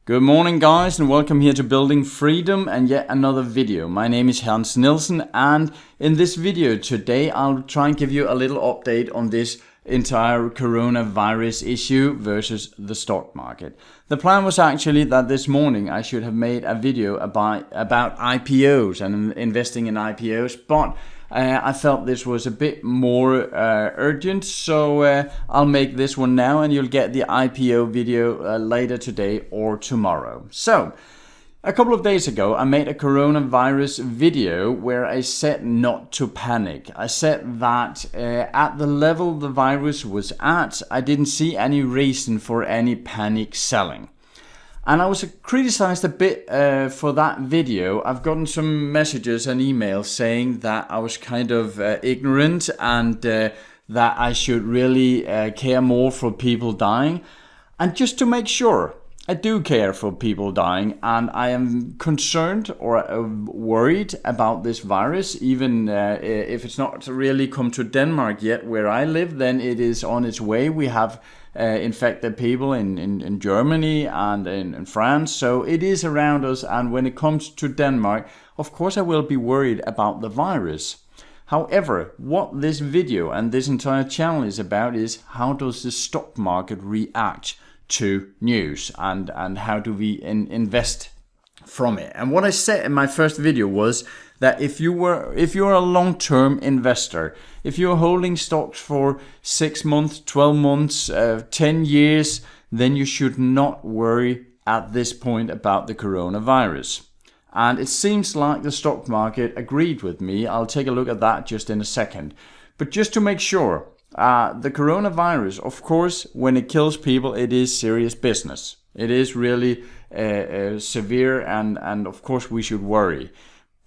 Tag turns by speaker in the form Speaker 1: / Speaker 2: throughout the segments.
Speaker 1: Good morning guys, and welcome here to Building Freedom and yet another video. My name is Hans Nielsen, and in this video today I'll try and give you a little update on this entire coronavirus issue versus the stock market. The plan was actually that this morning I should have made a video about IPOs and investing in IPOs, but I felt this was a bit more urgent, so I'll make this one now, and you'll get the IPO video later today or tomorrow. So, a couple of days ago I made a coronavirus video where I said not to panic. I said that at the level the virus was at, I didn't see any reason for any panic selling. And I was criticized a bit for that video. I've gotten some messages and emails saying that I was kind of ignorant and that I should really care more for people dying. And just to make sure, I do care for people dying, and I am concerned or worried about this virus, even if it's not really come to Denmark yet where I live, then it is on its way. We have infected people in Germany and in France, so it is around us, and when it comes to Denmark, of course I will be worried about the virus. However, what this video and this entire channel is about is how does the stock market react to news, and how do we invest from it. And what I said in my first video was that if you're a long-term investor, if you're holding stocks for 6 months, 12 months, 10 years, then you should not worry at this point about the coronavirus. And it seems like the stock market agreed with me. I'll take a look at that just in a second. But just to make sure, the coronavirus, of course, when it kills people, it is serious business. It is really severe, and of course we should worry.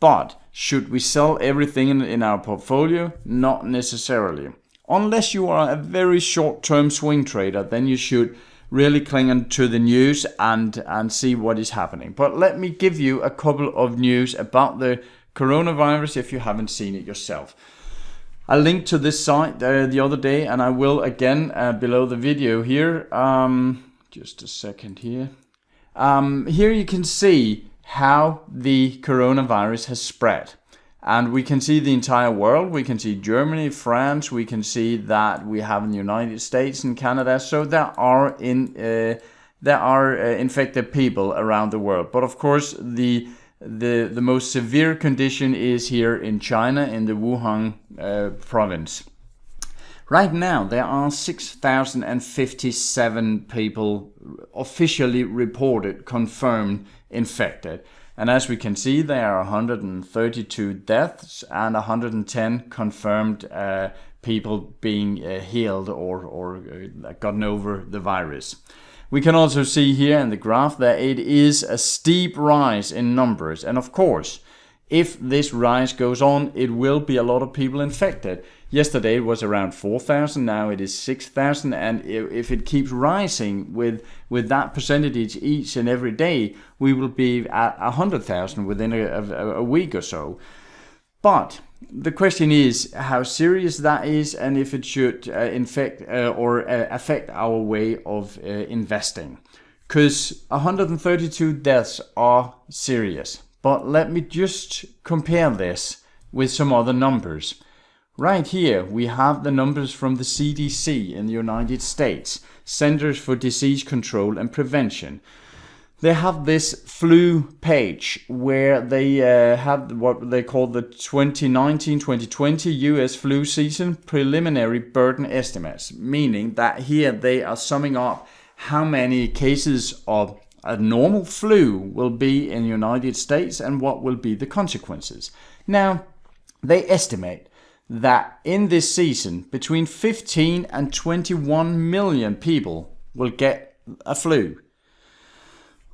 Speaker 1: But should we sell everything in our portfolio? Not necessarily. Unless you are a very short-term swing trader, then you should really cling on to the news and see what is happening. But let me give you a couple of news about the coronavirus if you haven't seen it yourself. I linked to this site the other day, and I will again below the video here. Just a second here. Here you can see how the coronavirus has spread. And we can see the entire world. We can see Germany, France. We can see that we have in the United States and Canada. So there are infected people around the world. But of course, the most severe condition is here in China, in the Wuhan province. Right now there are 6,057 people officially reported, confirmed infected. And as we can see, there are 132 deaths and 110 confirmed people being healed or gotten over the virus. We can also see here in the graph that it is a steep rise in numbers. And of course, if this rise goes on, it will be a lot of people infected. Yesterday it was around 4,000, now it is 6,000. And if it keeps rising with that percentage each and every day, we will be at 100,000 within a week or so. But the question is how serious that is, and if it should affect our way of investing. Because 132 deaths are serious. But let me just compare this with some other numbers. Right here we have the numbers from the CDC in the United States, Centers for Disease Control and Prevention. They have this flu page where they have what they call the 2019-2020 US flu season preliminary burden estimates, meaning that here they are summing up how many cases of a normal flu will be in the United States and what will be the consequences. Now, they estimate that in this season between 15 and 21 million people will get a flu.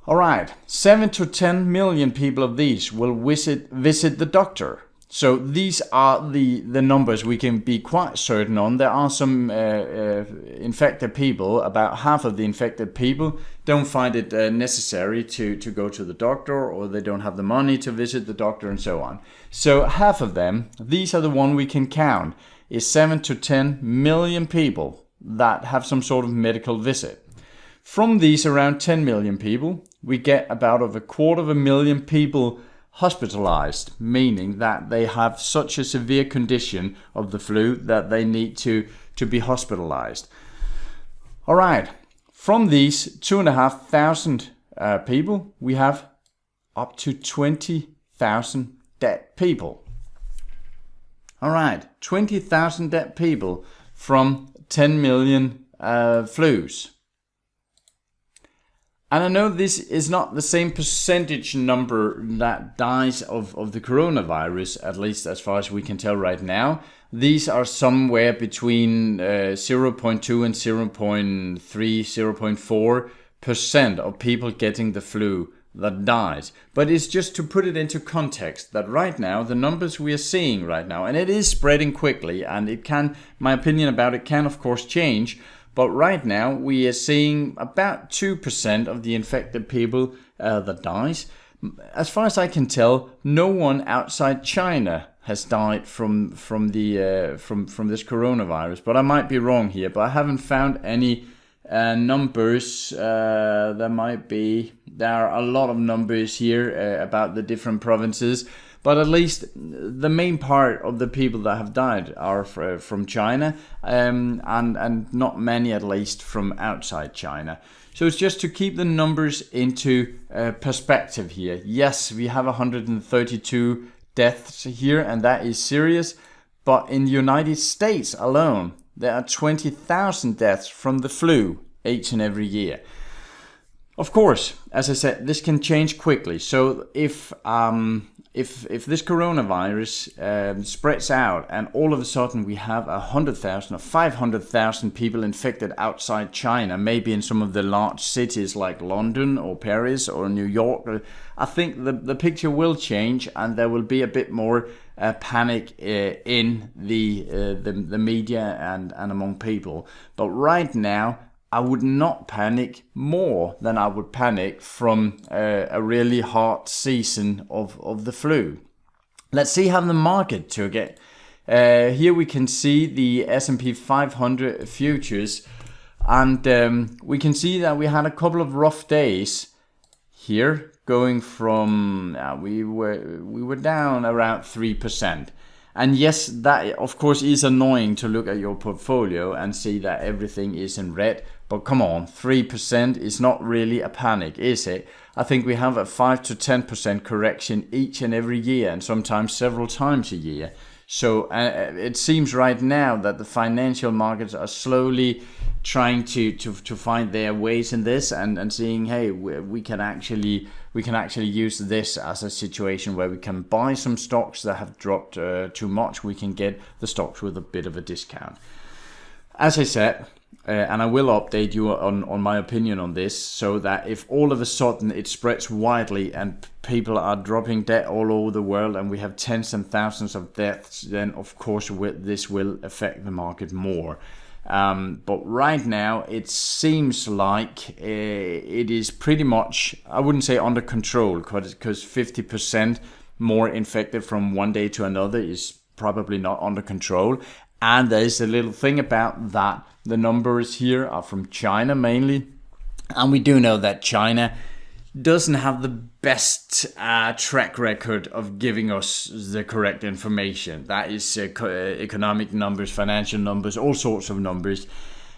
Speaker 1: Alright, 7 to 10 million people of these will visit the doctor. So these are the numbers we can be quite certain on. There are some infected people, about half of the infected people don't find it necessary to go to the doctor, or they don't have the money to visit the doctor and so on. So half of them, these are the one we can count, is 7 to 10 million people that have some sort of medical visit. From these around 10 million people, we get about a 250,000 people hospitalized, meaning that they have such a severe condition of the flu that they need to be hospitalized. All right, from these 2,500 people, we have up to 20,000 dead people. All right, 20,000 dead people from 10 million flus. And I know this is not the same percentage number that dies of the coronavirus, at least as far as we can tell right now. These are somewhere between 0.2 and 0.3, 0.4% of people getting the flu that dies. But it's just to put it into context that right now, the numbers we are seeing right now, and it is spreading quickly, and it can, my opinion about it can of course change, but right now we are seeing about 2% of the infected people that dies. As far as I can tell, no one outside China has died from this coronavirus. But I might be wrong here. But I haven't found any numbers. There are a lot of numbers here about the different provinces. But at least the main part of the people that have died are from China, and not many, at least, from outside China. So it's just to keep the numbers into perspective here. Yes, we have 132 deaths here, and that is serious. But in the United States alone, there are 20,000 deaths from the flu each and every year. Of course, as I said, this can change quickly. So if this coronavirus spreads out and all of a sudden we have 100,000 or 500,000 people infected outside China, maybe in some of the large cities like London or Paris or New York, I think the picture will change and there will be a bit more panic in the media and among people. But right now, I would not panic more than I would panic from a really hard season of the flu. Let's see how the market took it. Here we can see the S&P 500 futures, and we can see that we had a couple of rough days here, going from we were down around 3%. And yes, that of course is annoying to look at your portfolio and see that everything is in red. But come on, 3% is not really a panic, is it? I think we have a 5 to 10% correction each and every year, and sometimes several times a year. So it seems right now that the financial markets are slowly trying to find their ways in this, and seeing, hey, we can actually use this as a situation where we can buy some stocks that have dropped too much. We can get the stocks with a bit of a discount. As I said, and I will update you on my opinion on this, so that if all of a sudden it spreads widely and people are dropping dead all over the world and we have tens and thousands of deaths, then of course this will affect the market more. But right now it seems like it is pretty much, I wouldn't say under control, because 50% more infected from one day to another is probably not under control. And there is a little thing about that. The numbers here are from China mainly. And we do know that China doesn't have the best track record of giving us the correct information. That is economic numbers, financial numbers, all sorts of numbers.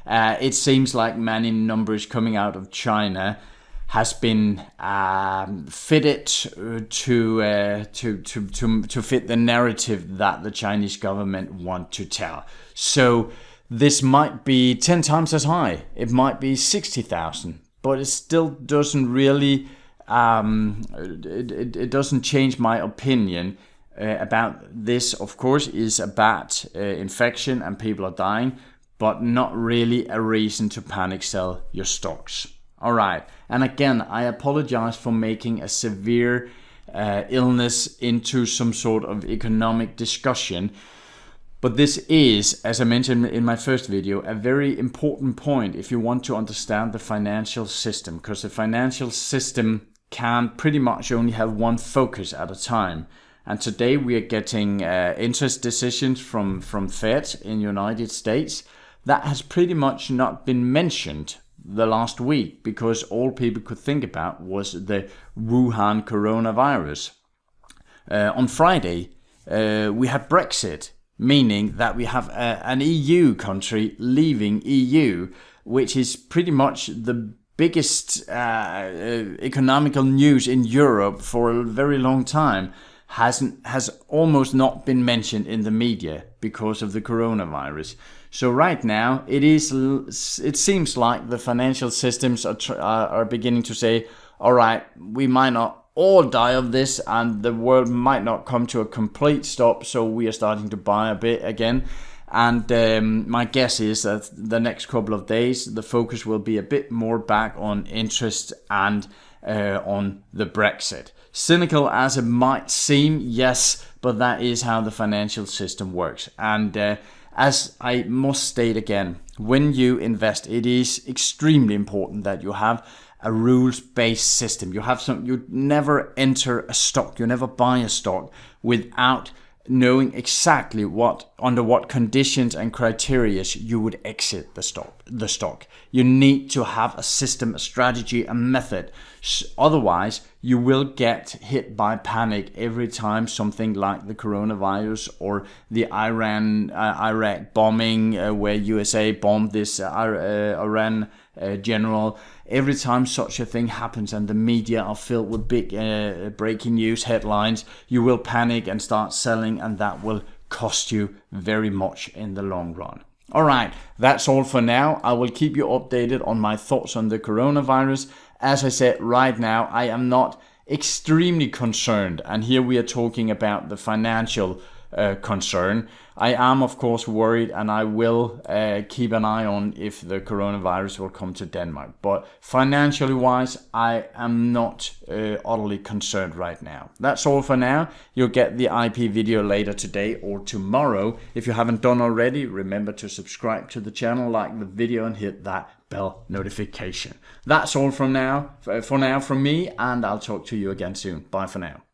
Speaker 1: It seems like many numbers coming out of China has been fitted to fit the narrative that the Chinese government want to tell. So this might be 10 times as high. It might be 60,000, but it still doesn't really, it doesn't change my opinion about this. Of course, is a bad infection and people are dying, but not really a reason to panic sell your stocks. All right. And again, I apologize for making a severe illness into some sort of economic discussion. But this is, as I mentioned in my first video, a very important point if you want to understand the financial system, because the financial system can pretty much only have one focus at a time. And today we are getting interest decisions from Fed in the United States. That has pretty much not been mentioned the last week, because all people could think about was the Wuhan coronavirus. On Friday, we had Brexit, meaning that we have an EU country leaving EU, which is pretty much the biggest economical news in Europe for a very long time. Has almost not been mentioned in the media because of the coronavirus. So right now it seems like the financial systems are beginning to say, all right, we might not all die of this and the world might not come to a complete stop, so we are starting to buy a bit again. And my guess is that the next couple of days the focus will be a bit more back on interest and on the Brexit. Cynical as it might seem, yes, but that is how the financial system works. And as I must state again, when you invest, it is extremely important that you have a rules-based system. You never enter a stock, you never buy a stock without knowing exactly under what conditions and criteria you would exit the stock. You need to have a system, a strategy, a method. Otherwise, you will get hit by panic every time something like the coronavirus or the Iraq bombing, where USA bombed this Iran general. Every time such a thing happens and the media are filled with big breaking news headlines, you will panic and start selling, and that will cost you very much in the long run. All right, that's all for now. I will keep you updated on my thoughts on the coronavirus. As I said, right now, I am not extremely concerned. And here we are talking about the financial concern. I am, of course, worried, and I will keep an eye on if the coronavirus will come to Denmark. But financially wise, I am not utterly concerned right now. That's all for now. You'll get the IP video later today or tomorrow. If you haven't done already, remember to subscribe to the channel, like the video, and hit that bell notification. That's all for now from me, and I'll talk to you again soon. Bye for now.